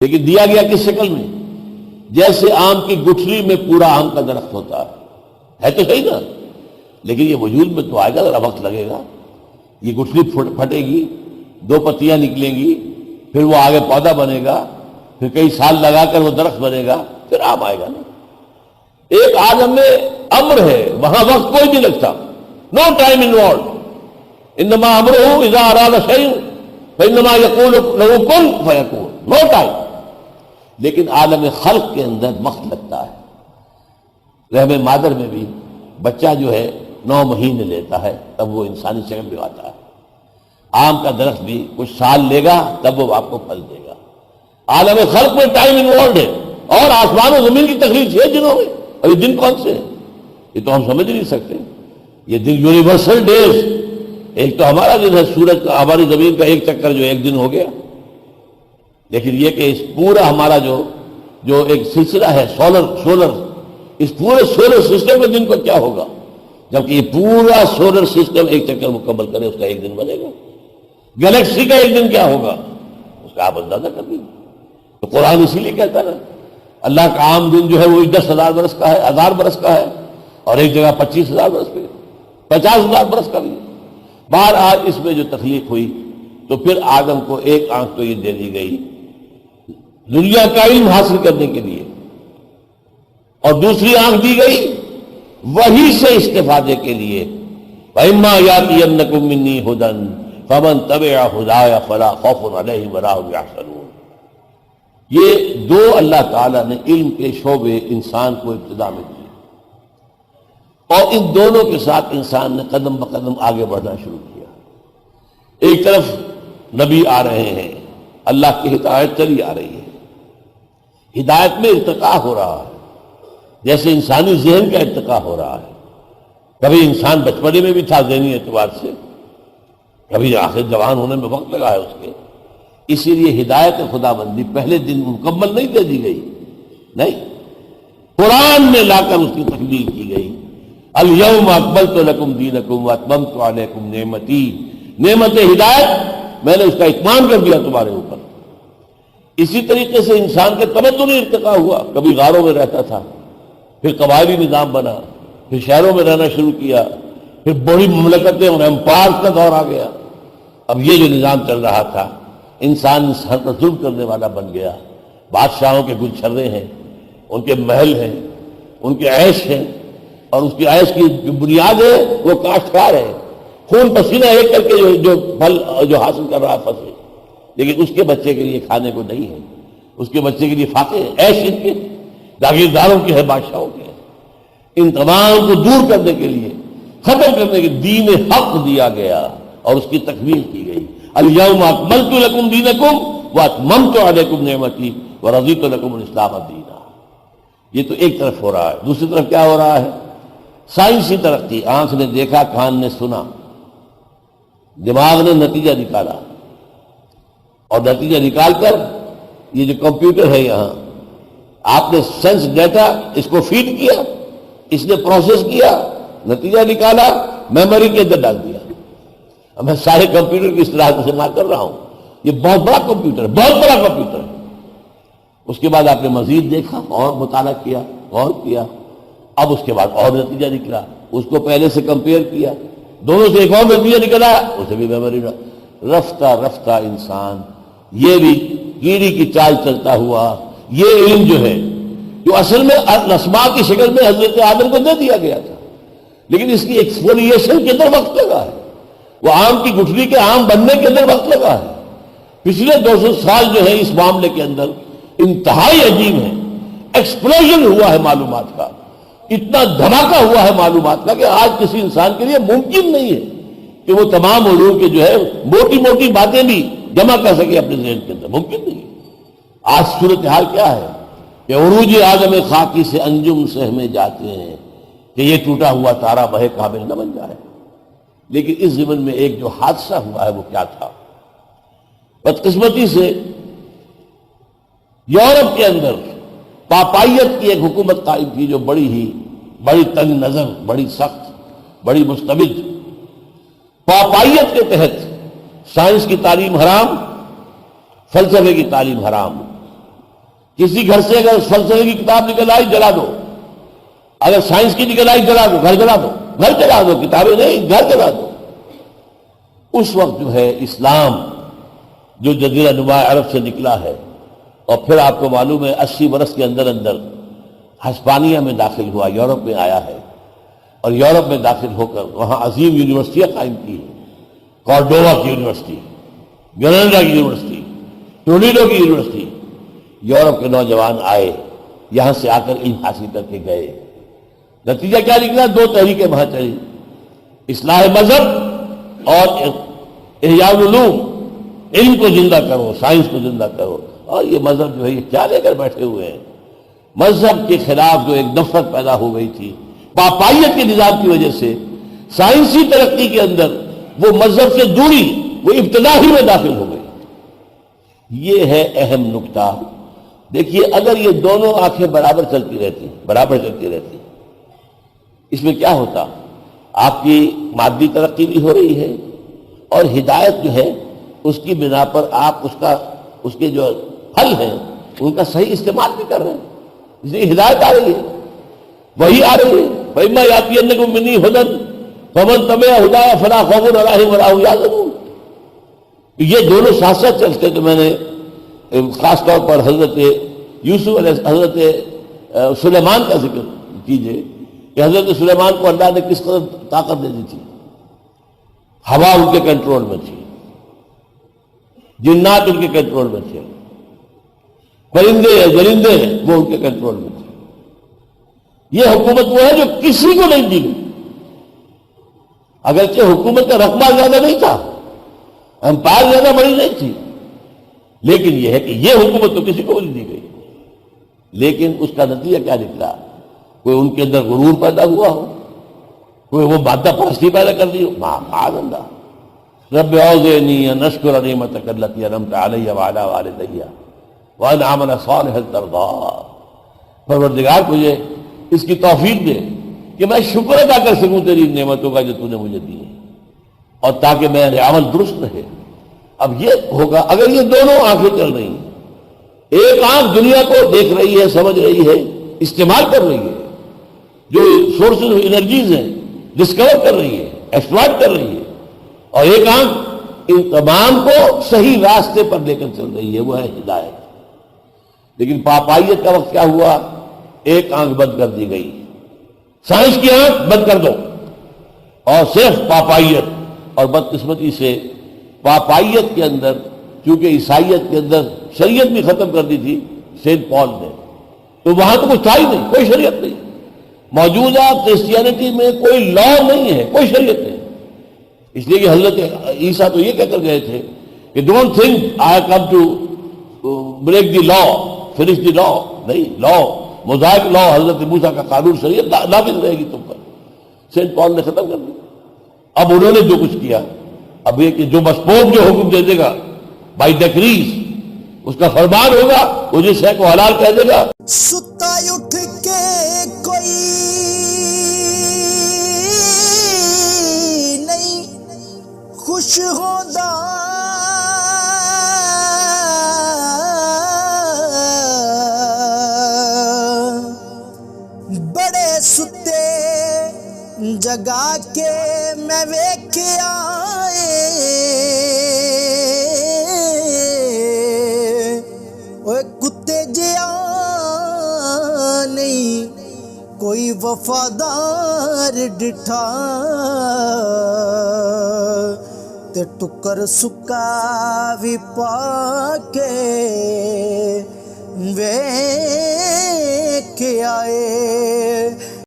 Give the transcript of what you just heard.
لیکن دیا گیا کس شکل میں؟ جیسے آم کی گٹھلی میں پورا آم کا درخت ہوتا ہے تو صحیح نا، لیکن یہ وجود میں تو آئے گا، ذرا وقت لگے گا. یہ گٹھلی پھٹے گی، 2 پتیاں نکلیں گی، پھر وہ آگے پودا بنے گا، پھر کئی سال لگا کر وہ درخت بنے گا، پھر آم آئے گا نا. ایک عالم میں امر ہے، وہاں وقت کوئی نہیں لگتا، نو ٹائم انوالوڈ. انما امرہ اذا اراد شیء فانما یقول له کن فیکون، نو ٹائم. لیکن عالم خلق کے اندر وقت لگتا ہے. رحم مادر میں بھی بچہ جو ہے 9 مہینے لیتا ہے، تب وہ انسانی شکل میں آتا ہے. آم کا درخت بھی کچھ سال لے گا، تب وہ آپ کو پھل دے گا. عالم خلق میں ٹائم انوالوڈ ہے، اور آسمان و زمین کی تخلیق 6 دنوں میں. اور یہ دن کون سے ہیں؟ یہ تو ہم سمجھ نہیں سکتے. یہ دن یونیورسل ڈیز. ایک تو ہمارا دن ہے، سورج کا، ہماری زمین کا ایک چکر جو 1 دن ہو گیا. لیکن یہ کہ اس پورا ہمارا جو ایک سلسلہ ہے سولر، اس پورے سولر سسٹم میں دن کو کیا ہوگا، جبکہ یہ پورا سولر سسٹم ایک چکر مکمل کرے اس کا 1 دن بنے گا. گلیکسی کا 1 دن کیا ہوگا اس کا آپ اندازہ کر لیجیے. تو قرآن اسی لیے کہتا ہے نا، اللہ کا عام دن جو ہے وہ 10,000 برس کا ہے، 1000 برس کا ہے، اور ایک جگہ 25,000 برس کا، 50,000 برس کا بھی. بہرحال اس میں جو تخلیق ہوئی تو پھر آدم کو ایک آنکھ تو یہ دے دی گئی دنیا کا علم حاصل کرنے کے لیے، اور دوسری آنکھ دی گئی وحی سے استفادے کے لیے. فَإِمَّا يَأْتِيَنَّكُم مِّنِّي هُدًى فَمَن تَبِعَ هُدَايَ فَلَا خَوْفٌ عَلَيْهِمْ وَلَا هُمْ يَحْزَنُونَ. یہ 2 اللہ تعالیٰ نے علم کے شعبے انسان کو ابتدا میں دیے، اور ان دونوں کے ساتھ انسان نے قدم بقدم آگے بڑھنا شروع کیا. ایک طرف نبی آ رہے ہیں، اللہ کی ہدایت چلی آ رہی ہے، ہدایت میں ارتقاء ہو رہا ہے، جیسے انسانی ذہن کا ارتقاء ہو رہا ہے. کبھی انسان بچپنے میں بھی تھا ذہنی اعتبار سے، کبھی آخر جوان ہونے میں وقت لگا ہے اس کے. اسی لیے ہدایت خدا بندی پہلے دن مکمل نہیں دے دی گئی، نہیں، قرآن میں لا کر اس کی تکمیل کی گئی. الیوم اکملت لکم دینکم واتممت علیکم نعمتی. نعمت ہدایت میں نے اس کا اتمام کر دیا تمہارے اوپر. اسی طریقے سے انسان کے تمدنی ارتقاء ہوا. کبھی غاروں میں رہتا تھا، پھر قبائلی نظام بنا، پھر شہروں میں رہنا شروع کیا، پھر بڑی مملکتیں اور امپائر کا دور آ گیا. اب یہ جو نظام چل رہا تھا، انسان ہر پر ظلم کرنے والا بن گیا. بادشاہوں کے گلچھرے ہیں، ان کے محل ہیں، ان کے عیش ہیں، اور اس کی عیش کی جو بنیاد ہے وہ کاشتکار ہے، خون پسینہ ایک کر کے جو پھل جو حاصل کر رہا فصل، لیکن اس کے بچے کے لیے کھانے کو نہیں ہے، اس کے بچے کے لیے فاقے ہیں. عیش ان کے جاگیرداروں کے ہے، بادشاہوں کے ہے. ان تمام کو دور کرنے کے لیے، ختم کرنے کے دین حق دیا گیا اور اس کی تکمیل کی گئی. الیوم اکملت لکم دینکم واتممت علیکم نعمتی ورضیت لکم الاسلام دینا. یہ تو ایک طرف ہو رہا ہے. دوسری طرف کیا ہو رہا ہے؟ سائنسی ترقی. آنکھ نے دیکھا، کان نے سنا، دماغ نے نتیجہ نکالا، اور نتیجہ نکال کر یہ جو کمپیوٹر ہے یہاں، آپ نے سینس ڈیٹا اس کو فیڈ کیا، اس نے پروسیس کیا، نتیجہ نکالا، میموری کے اندر ڈال دیا. اب میں سارے کمپیوٹر کی اصطلاح سے بات کر رہا ہوں. یہ بہت بڑا کمپیوٹر ہے، بہت بڑا کمپیوٹر ہے. اس کے بعد آپ نے مزید دیکھا اور مطالعہ کیا، غور کیا، اب اس کے بعد اور نتیجہ نکلا، اس کو پہلے سے کمپیئر کیا، دونوں سے ایک اور نتیجہ نکلا، اسے بھی میموری. رفتہ رفتہ انسان یہ بھی کیڑی کی چال چلتا ہوا یہ علم جو ہے، جو اصل میں اسماء کی شکل میں حضرت آدم کو دے دیا گیا تھا، لیکن اس کی ایکسپولیشن کے اندر وقت لگا ہے. وہ آم کی گٹھلی کے آم بننے کے اندر وقت لگا ہے. پچھلے 200 سال جو ہے اس معاملے کے اندر انتہائی عجیب ہے. ایکسپلوژن ہوا ہے معلومات کا، اتنا دھماکہ ہوا ہے معلومات کا کہ آج کسی انسان کے لیے ممکن نہیں ہے کہ وہ تمام علوم کے جو ہے موٹی موٹی باتیں بھی جمع کر سکے اپنے ذہن کے اندر. ممکن نہیں. آج صورتحال کیا ہے کہ عروج آدم خاکی سے انجم سہمے جاتے ہیں کہ یہ ٹوٹا ہوا تارا بہے قابل نہ بن جائے. لیکن اس زمن میں ایک جو حادثہ ہوا ہے وہ کیا تھا؟ بدقسمتی سے یورپ کے اندر پاپائیت کی ایک حکومت قائم تھی جو بڑی تنگ نظر، بڑی سخت، بڑی مستبد. پاپائیت کے تحت سائنس کی تعلیم حرام، فلسفے کی تعلیم حرام، کسی گھر سے اگر فلسفے کی کتاب نکل آئی جلا دو، اگر سائنس کی نکل آئی جلا دو، گھر جلا دو، گھر جلا دو، کتابیں نہیں، گھر جلا دو۔ اس وقت جو ہے اسلام جو جزیرہ نما عرب سے نکلا ہے، اور پھر آپ کو معلوم ہے 80 برس کے اندر اندر ہسپانیہ میں داخل ہوا، یورپ میں آیا ہے، اور یورپ میں داخل ہو کر وہاں عظیم یونیورسٹیاں قائم کی، کارڈووا کی یونیورسٹی، گرناڈا کی یونیورسٹی، ٹولیڈو کی یونیورسٹی۔ یورپ کے نوجوان آئے، یہاں سے آ کر علم حاصل کر کے گئے۔ نتیجہ کیا نکلا؟ 2 تحریکیں وہاں چلی، اصلاح مذہب اور احیاء العلوم، علم کو زندہ کرو، سائنس کو زندہ کرو۔ اور یہ مذہب جو ہے یہ کیا لے کر بیٹھے ہوئے ہیں؟ مذہب کے خلاف جو ایک نفرت پیدا ہو گئی تھی پاپائیت کے نظام کی وجہ سے، سائنسی ترقی کے اندر وہ مذہب سے جڑی، وہ ابتدا ہی میں داخل ہو گئی۔ یہ ہے اہم نکتہ۔ دیکھیے اگر یہ دونوں آنکھیں برابر چلتی رہتی، اس میں کیا ہوتا؟ آپ کی مادی ترقی بھی ہو رہی ہے، اور ہدایت جو ہے اس کی بنا پر آپ اس کے جو حل ہیں ان کا صحیح استعمال بھی کر رہے ہیں، اس لیے ہدایت آ رہی ہے، وہی آ رہی ہے۔ فَإِمَّا يَأْتِيَنَّكُم مِّنِّي هُدًى فَمَن تَبِعَ هُدَايَ فَلَا خَوْفٌ عَلَيْهِمْ وَلَا هُمْ يَحْزَنُونَ۔ یہ دونوں ساتھ ساتھ چلتے، تو میں نے خاص طور پر حضرت سلیمان کا ذکر کیجئے کہ حضرت سلیمان کو اللہ نے کس قدر طاقت دے دی تھی، ہوا ان کے کنٹرول میں تھی، جنات ان کے کنٹرول میں تھے، پرندے درندے وہ ان کے کنٹرول میں تھے۔ یہ حکومت وہ ہے جو کسی کو نہیں دی گئی، اگرچہ حکومت کا رقبہ زیادہ نہیں تھا، امپائر زیادہ بڑی نہیں تھی، لیکن یہ ہے کہ یہ حکومت تو کسی کو نہیں دی گئی۔ لیکن اس کا نتیجہ کیا نکلا؟ کوئی ان کے اندر غرور پیدا ہوا ہو، کوئی وہ مادہ پرستی پیدا کر دی ہو، معاذ اللہ۔ رب اوزعنی ان اشکر نعمتک التی انعمت علی وعلی والدی وان اعمل صالحا ترضیٰ۔ پروردگار مجھے اس کی توفیق دے کہ میں شکر ادا کر سکوں تیری نعمتوں کا جو تو نے مجھے دی ہے، اور تاکہ میرا عمل درست رہے۔ اب یہ ہوگا اگر یہ دونوں آنکھیں چل رہی ہیں، ایک آنکھ دنیا کو دیکھ رہی ہے، سمجھ رہی ہے، استعمال کر رہی ہے، جو سورسز آف انرجیز ہیں ڈسکور کر رہی ہے، ایکسپلائٹ کر رہی ہے، اور ایک آنکھ ان تمام کو صحیح راستے پر لے کر چل رہی ہے، وہ ہے ہدایت۔ لیکن پاپائیت کا وقت کیا ہوا؟ ایک آنکھ بند کر دی گئی، سائنس کی آنکھ بند کر دو، اور صرف پاپائیت۔ اور بدقسمتی سے پاپائیت کے اندر، چونکہ عیسائیت کے اندر شریعت بھی ختم کر دی تھی سینٹ پال نے، تو وہاں تو کچھ تھا ہی نہیں، کوئی شریعت نہیں۔ موجودہ کرسچینٹی میں کوئی لا نہیں ہے، کوئی شریعت نہیں۔ اس لیے کہ حضرت عیسیٰ تو یہ کہہ کر گئے تھے کہ don't think I come to break the law, finish the law. نہیں، لا موزائک لا، حضرت موسیٰ کا قانون شریعت نافذ رہے گی تم پر، سینٹ پال نے ختم کر دی۔ اب انہوں نے جو کچھ کیا، اب یہ کہ جو مسپوپ جو حکم دے دے گا بائی ڈیکریز، اس کا فرمان ہوگا، وہ جس شے کو حلال کہہ دے گا۔ ستا اٹھ کے کوئی نہیں خوش ہوتا، بڑے ستے جگا کے میں ویکھیا کتے جیا نہیں کوئی وفادار ڈٹھا، تے ٹکر سکا بھی پا کے ویکھ آئے۔